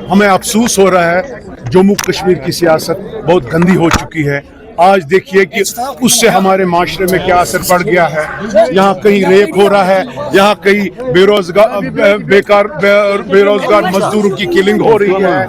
हमें अफसोस हो रहा है जम्मू कश्मीर की सियासत बहुत गंदी हो चुकी है। आज देखिए कि उससे हमारे माशरे में क्या असर पड़ गया है। यहाँ कहीं रेप हो रहा है, यहाँ कहीं बेरोजगार मजदूरों की किलिंग हो रही है,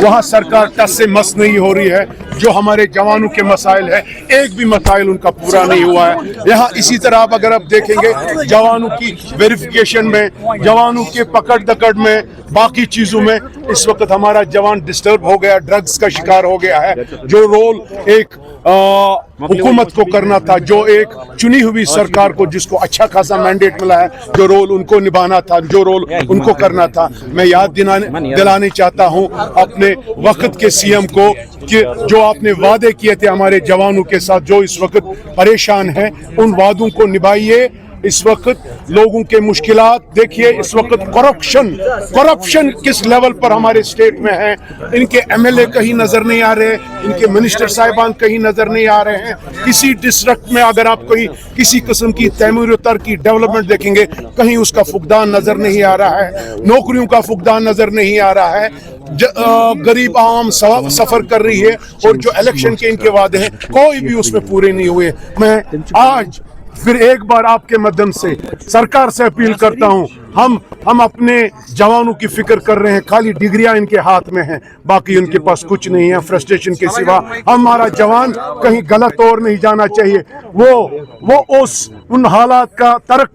वहाँ सरकार टस से मस नहीं हो रही है। जो हमारे जवानों के मसाइल है, एक भी मसाइल उनका पूरा नहीं हुआ है। यहाँ इसी तरह अगर आप देखेंगे जवानों की वेरिफिकेशन में, जवानों के पकड़ दकड़ में, बाकी चीजों में इस वक्त हमारा जवान डिस्टर्ब हो गया, ड्रग्स का शिकार हो गया है। जो रोल एक हुकूमत को करना था, जो एक चुनी हुई सरकार को जिसको अच्छा खासा मैंडेट मिला है, जो रोल उनको निभाना था, जो रोल उनको करना था, मैं याद दिलाने चाहता हूं अपने वक्त के सीएम को कि जो आपने वादे किए थे हमारे जवानों के साथ, जो इस वक्त परेशान हैं, उन वादों को निभाइए। इस वक्त लोगों के मुश्किलात देखिए, इस वक्त करप्शन किस लेवल पर हमारे स्टेट में है। इनके एमएलए कहीं नजर नहीं आ रहे, इनके मिनिस्टर साहिबान कहीं नजर नहीं आ रहे हैं। किसी डिस्ट्रिक्ट में अगर आप कोई किसी किस्म की तैमूर तरक्की डेवलपमेंट देखेंगे, कहीं उसका फुकदान नजर नहीं आ रहा है, नौकरियों का फुकदान नजर नहीं आ रहा है। गरीब आवाम सफर कर रही है और जो इलेक्शन के इनके वादे हैं कोई भी उसमें पूरे नहीं हुए। मैं आज फिर एक बार आपके माध्यम से सरकार से अपील करता हूं, हम अपने जवानों की फिक्र कर रहे हैं, खाली डिग्रियां इनके हाथ में हैं, बाकी उनके पास कुछ नहीं है फ्रस्ट्रेशन के सिवा। हमारा जवान कहीं गलत और नहीं जाना चाहिए। वो उन हालात का तर्क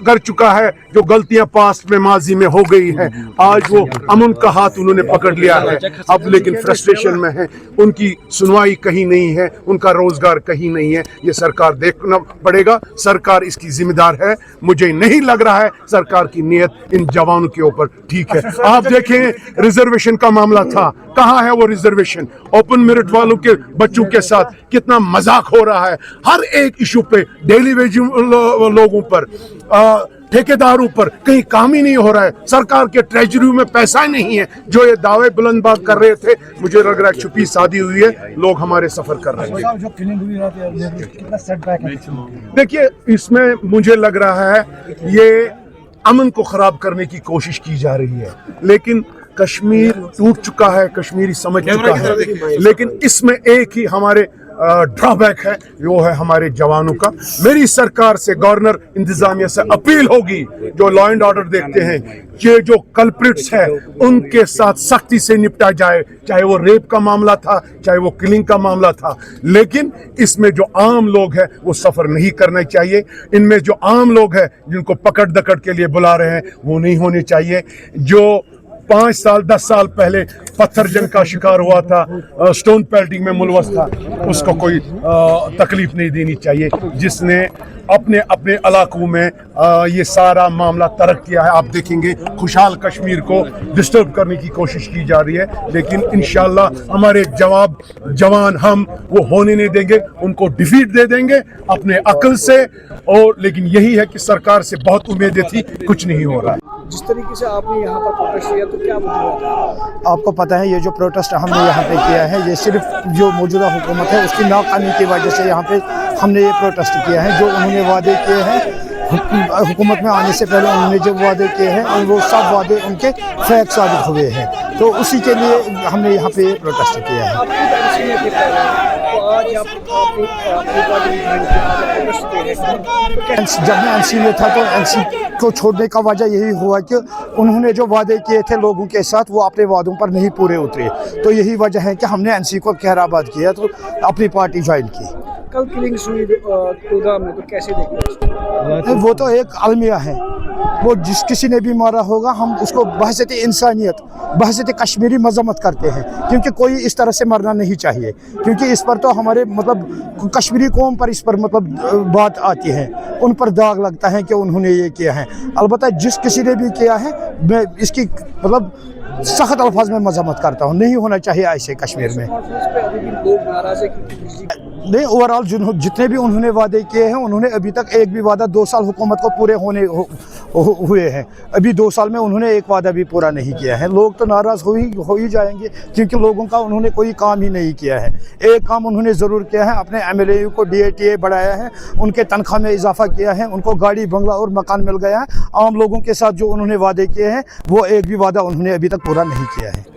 कर चुका है जो गलतियां पास्ट में माजी में हो गई है। आज वो अमन का हाथ उन्होंने पकड़ लिया है, अब लेकिन फ्रस्ट्रेशन में है, उनकी सुनवाई कहीं नहीं है, उनका रोजगार कहीं नहीं है। ये सरकार देखना पड़ेगा, सरकार इसकी जिम्मेदार है। मुझे नहीं लग रहा है सरकार की नियत इन जवानों के ऊपर ठीक है। आप देखें रिजर्वेशन का मामला था, कहाँ है वो रिजर्वेशन? ओपन मेरिट वालों के बच्चों के साथ कितना मजाक हो रहा है। हर एक इशू पे, डेली वेज लोगों पर, ठेकेदारों पर कहीं काम ही नहीं हो रहा है। सरकार के ट्रेजरी में पैसा नहीं है। जो ये दावे बुलंदबाज कर रहे थे, मुझे लग रहा है छुपी शादी हुई है, लोग हमारे सफर कर रहे हैं। देखिए, इसमें मुझे लग रहा है ये अमन को खराब करने की कोशिश की जा रही है, लेकिन कश्मीर टूट चुका है, कश्मीरी समझ चुका है। लेकिन इसमें एक ही हमारे ड्रॉबैक है, वो है हमारे जवानों का। मेरी सरकार से, गवर्नर इंतजामिया से अपील होगी, जो लॉ एंड ऑर्डर देखते हैं, ये जो कल्प्रिट्स है उनके साथ सख्ती से निपटा जाए, चाहे वो रेप का मामला था, चाहे वो किलिंग का मामला था। लेकिन इसमें जो आम लोग हैं वो सफर नहीं करना चाहिए। इनमें जो आम लोग हैं जिनको पकड़ दकड़ के लिए बुला रहे हैं, वो नहीं होने चाहिए। जो 5 साल 10 साल पहले पत्थर जंग का शिकार हुआ था, स्टोन पेल्टिंग में मुलवस था, उसको कोई तकलीफ नहीं देनी चाहिए। जिसने अपने अपने इलाकों में ये सारा मामला तरक किया है, आप देखेंगे खुशहाल कश्मीर को डिस्टर्ब करने की कोशिश की जा रही है। लेकिन इंशाल्लाह हमारे जवान हम वो होने नहीं देंगे, उनको डिफीट दे देंगे अपने अक्ल से। और लेकिन यही है कि सरकार से बहुत उम्मीदें थी, कुछ नहीं हो रहा है। जिस तरीके से आपने यहाँ पर प्रोटेस्ट किया, तो क्या मतलब आपको पता है ये जो प्रोटेस्ट हमने यहाँ पे किया है, ये सिर्फ जो मौजूदा हुकूमत है उसकी नाकामी की वजह से यहाँ पे हमने ये प्रोटेस्ट किया है। जो उन्होंने वादे किए हैं हुकूमत में आने से पहले, उन्होंने जो वादे किए हैं और वो सब वादे उनके फेक साबित हुए हैं, तो उसी के लिए हमने यहाँ पे प्रोटेस्ट किया है। जब मैं एनसी में था तो एनसी को छोड़ने का वजह यही हुआ कि उन्होंने जो वादे किए थे लोगों के साथ, वो अपने वादों पर नहीं पूरे उतरे। तो यही वजह है कि हमने एनसी को खैराबाद किया, तो अपनी पार्टी ज्वाइन की। कल किलिंग हुई कुलगाम में, तो कैसे देखते हैं? वो तो एक अलमिया है, वो जिस किसी ने भी मारा होगा हम उसको बहसत इंसानियत, बहसत कश्मीरी मजम्मत करते हैं, क्योंकि कोई इस तरह से मरना नहीं चाहिए। क्योंकि इस पर तो हमारे मतलब कश्मीरी कौम पर इस पर मतलब बात आती है, उन पर दाग लगता है कि उन्होंने ये किया है। अलबत्ता जिस किसी ने भी किया है, मैं इसकी मतलब सख्त अल्फाज में मजम्मत करता हूँ। नहीं होना चाहिए ऐसे कश्मीर में। नहीं, ओवरऑल जितने भी उन्होंने वादे किए हैं, उन्होंने अभी तक एक भी वादा 2 साल हुकूमत को पूरे होने हुए हैं, अभी 2 साल में उन्होंने एक वादा भी पूरा नहीं किया है। लोग तो नाराज़ हो ही जाएंगे, क्योंकि लोगों का उन्होंने कोई काम ही नहीं किया है। एक काम उन्होंने ज़रूर किया है, अपने एमएलए को DATA बढ़ाया है, उनके तनख्वाह में इजाफा किया है, उनको गाड़ी बंगला और मकान मिल गया है। आम लोगों के साथ जो उन्होंने वादे किए हैं, वो एक भी वादा उन्होंने अभी तक पूरा नहीं किया है।